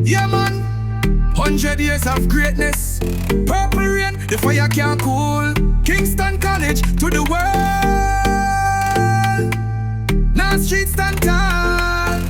Yeah man, 100 years of greatness. Purple rain, the fire can't cool. Kingston College to the world. Now streets stand tall.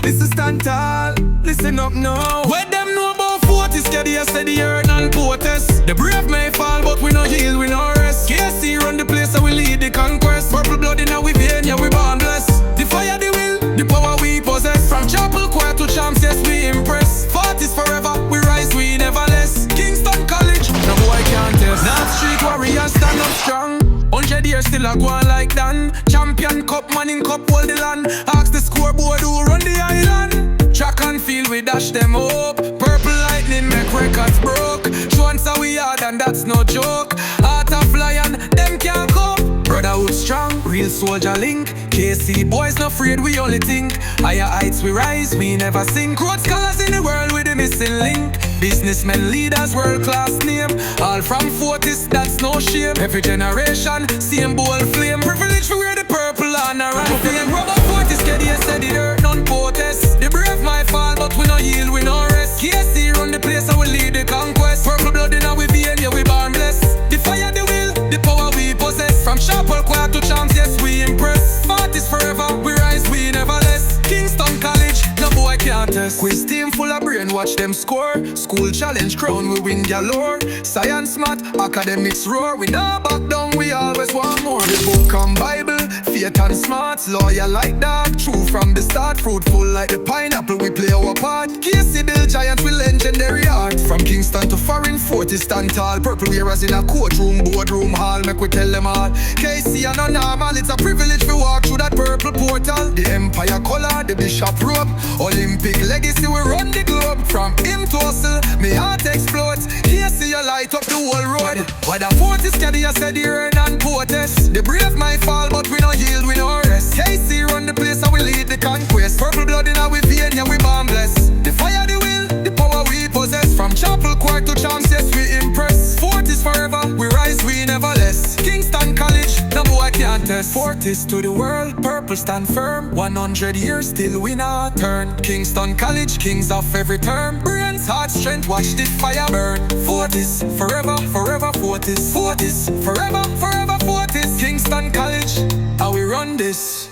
Listen stand tall, listen up now. What them know about Fortis, steady earth and Fortis. The brave may fall, but we no yield, we no rest. KC run the place, so we lead the conquest. Purple blood in our vein, yeah we born blessed. The fire, the will, the power we possess. From chapel choir to champs, yes we impress. Fortis forever, we rise, we never less. Kingston College, no boy can't test. North Street warriors stand up strong. 100 years still a go on like Dan. Champion cup, man in cup, hold the land. Ask the scoreboard who run the island. Track and field, we dash them up. Purple lightning make records broke. Showing how we hard and that's no joke. Heart of lion, them can't cope. Brotherhood strong, real soldier link. KC boys not afraid, we only think. Higher heights we rise, we never sink. Road scholars in the world with the missing link. Businessmen, leaders, world-class name. All from Fortis, that's no shame. Every generation, same bold flame. Privilege we wear the purple honor and fame. Rubber Fortis, steady earth, none protest. The brave might fall, but we no yield, we no rest. KC run the place, and we lead the conquest. Purple blood in our vein, yeah we born blessed. The fire, the will, the power we possess. From chapel choir to champs, yes we impress. Fortis forever, we rise, we never less. Kingston College, no boy can't test. Quiz team full of brain, watch them score. School challenge crown, we win galore. Science, math, academics roar. We never back down, we always want more. The book and Bible, faith and smarts. Loyal like that, true from the start. Fruitful like the pineapple, we play our part. KC build giants with legendary art. From Kingston to foreign, Fortis stand tall. Purple wearers in a courtroom, boardroom hall. Make we tell them all, KC are no normal. It's a privilege to walk through that purple portal. The empire color, the bishop robe. Olympic legacy, we run the globe. From him to hustle, me heart explodes. KC you light up the whole road. Why the Fortis steady earth and protest. The brave might fall, but we no yield, we no rest. KC run the place, and we lead the conquest. Purple blood in our vein, yeah we born blessed. The fire, the will, the power we possess. From chapel choir to champs, yes we impress. Fortis forever, we rise, we never less. Kingston College, no boy can't test. Fortis to the world, purple stand firm. 100 years still we not turn. Kingston College, kings of every term. Brains, heart, strength, watch the fire burn. Fortis forever, forever Fortis. Fortis forever, forever Fortis. Kingston College, how we run this.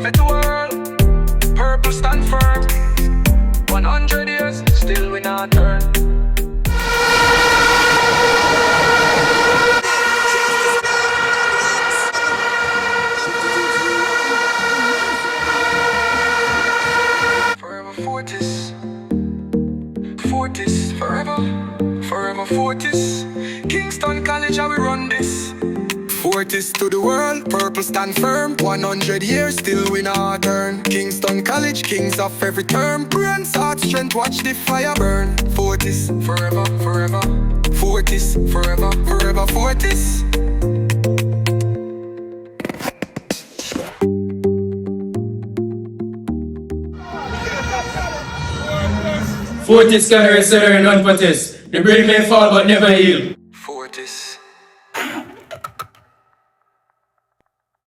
Fit the world, purple stand firm. 100 years, still we not turn. Forever Fortis. Fortis, forever, forever Fortis. Kingston College, how we run this. Fortis to the world, purple stand firm. 100 years, still we not turn. Kingston College, kings of every term. Brains, heart, strength, watch the fire burn. Fortis, forever, forever. Fortis, forever, forever Fortis. Fortis can rest and none Fortis. The brave may fall but never yield.